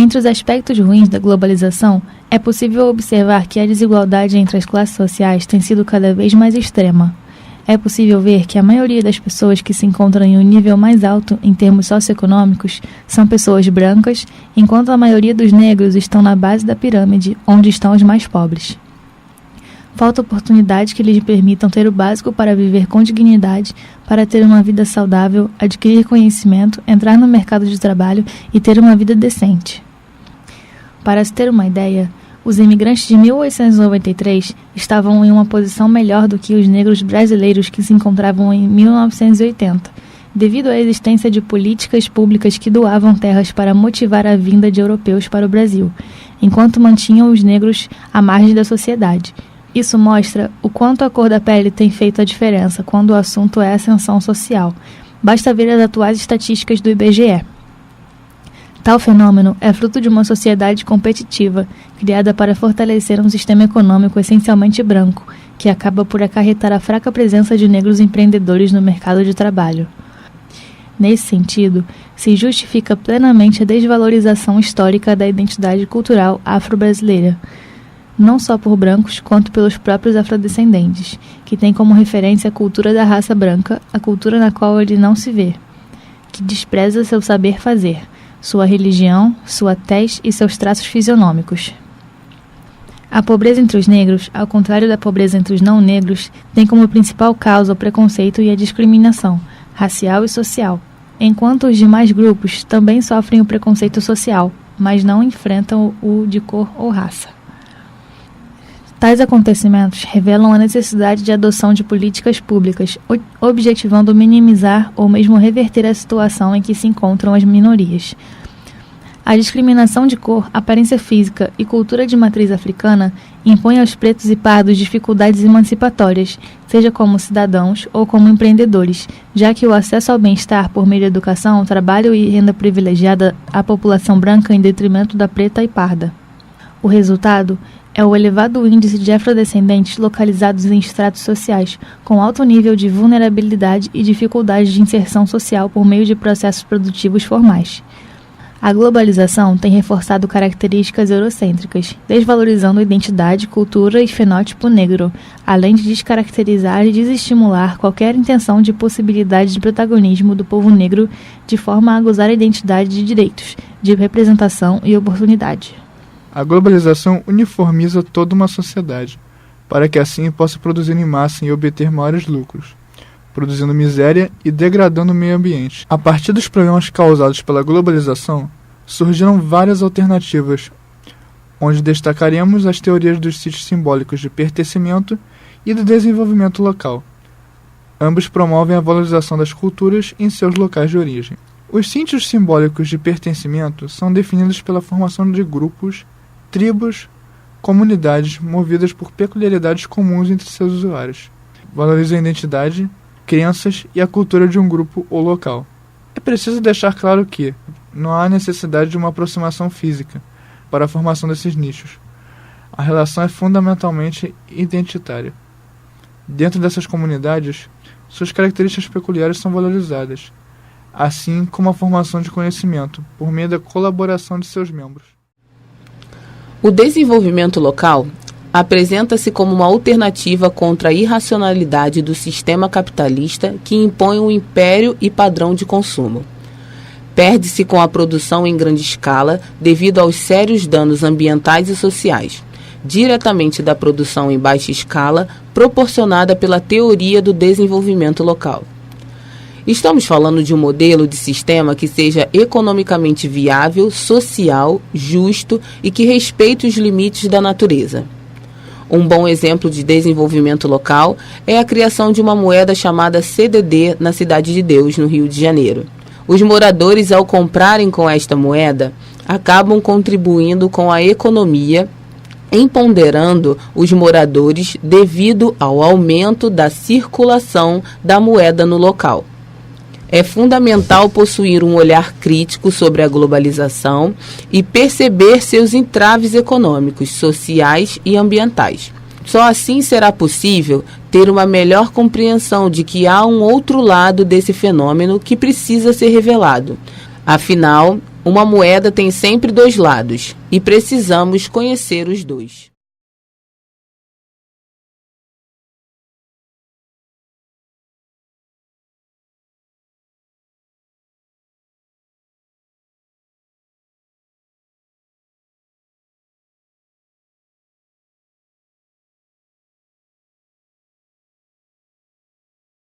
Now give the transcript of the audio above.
Entre os aspectos ruins da globalização, é possível observar que a desigualdade entre as classes sociais tem sido cada vez mais extrema. É possível ver que a maioria das pessoas que se encontram em um nível mais alto em termos socioeconômicos são pessoas brancas, enquanto a maioria dos negros estão na base da pirâmide, onde estão os mais pobres. Falta oportunidades que lhes permitam ter o básico para viver com dignidade, para ter uma vida saudável, adquirir conhecimento, entrar no mercado de trabalho e ter uma vida decente. Para se ter uma ideia, os imigrantes de 1893 estavam em uma posição melhor do que os negros brasileiros que se encontravam em 1980, devido à existência de políticas públicas que doavam terras para motivar a vinda de europeus para o Brasil, enquanto mantinham os negros à margem da sociedade. Isso mostra o quanto a cor da pele tem feito a diferença quando o assunto é ascensão social. Basta ver as atuais estatísticas do IBGE. Tal fenômeno é fruto de uma sociedade competitiva, criada para fortalecer um sistema econômico essencialmente branco, que acaba por acarretar a fraca presença de negros empreendedores no mercado de trabalho. Nesse sentido, se justifica plenamente a desvalorização histórica da identidade cultural afro-brasileira, não só por brancos, quanto pelos próprios afrodescendentes, que têm como referência a cultura da raça branca, a cultura na qual ele não se vê, que despreza seu saber fazer, sua religião, sua tez e seus traços fisionômicos. A pobreza entre os negros, ao contrário da pobreza entre os não negros, tem como principal causa o preconceito e a discriminação, racial e social, enquanto os demais grupos também sofrem o preconceito social, mas não enfrentam o de cor ou raça. Tais acontecimentos revelam a necessidade de adoção de políticas públicas, objetivando minimizar ou mesmo reverter a situação em que se encontram as minorias. A discriminação de cor, aparência física e cultura de matriz africana impõe aos pretos e pardos dificuldades emancipatórias, seja como cidadãos ou como empreendedores, já que o acesso ao bem-estar por meio da educação, trabalho e renda privilegiada à população branca em detrimento da preta e parda. O resultado é o elevado índice de afrodescendentes localizados em estratos sociais, com alto nível de vulnerabilidade e dificuldade de inserção social por meio de processos produtivos formais. A globalização tem reforçado características eurocêntricas, desvalorizando a identidade, cultura e fenótipo negro, além de descaracterizar e desestimular qualquer intenção de possibilidade de protagonismo do povo negro de forma a gozar a identidade de direitos, de representação e oportunidade. A globalização uniformiza toda uma sociedade, para que assim possa produzir em massa e obter maiores lucros, produzindo miséria e degradando o meio ambiente. A partir dos problemas causados pela globalização, surgiram várias alternativas, onde destacaremos as teorias dos sítios simbólicos de pertencimento e do desenvolvimento local. Ambos promovem a valorização das culturas em seus locais de origem. Os sítios simbólicos de pertencimento são definidos pela formação de grupos, tribos, comunidades movidas por peculiaridades comuns entre seus usuários. Valoriza a identidade, crenças e a cultura de um grupo ou local. É preciso deixar claro que não há necessidade de uma aproximação física para a formação desses nichos. A relação é fundamentalmente identitária. Dentro dessas comunidades, suas características peculiares são valorizadas, assim como a formação de conhecimento, por meio da colaboração de seus membros. O desenvolvimento local apresenta-se como uma alternativa contra a irracionalidade do sistema capitalista que impõe um império e padrão de consumo. Perde-se com a produção em grande escala devido aos sérios danos ambientais e sociais, diretamente da produção em baixa escala, proporcionada pela teoria do desenvolvimento local. Estamos falando de um modelo de sistema que seja economicamente viável, social, justo e que respeite os limites da natureza. Um bom exemplo de desenvolvimento local é a criação de uma moeda chamada CDD na Cidade de Deus, no Rio de Janeiro. Os moradores, ao comprarem com esta moeda, acabam contribuindo com a economia, empoderando os moradores devido ao aumento da circulação da moeda no local. É fundamental possuir um olhar crítico sobre a globalização e perceber seus entraves econômicos, sociais e ambientais. Só assim será possível ter uma melhor compreensão de que há um outro lado desse fenômeno que precisa ser revelado. Afinal, Uma moeda tem sempre dois lados e precisamos conhecer os dois.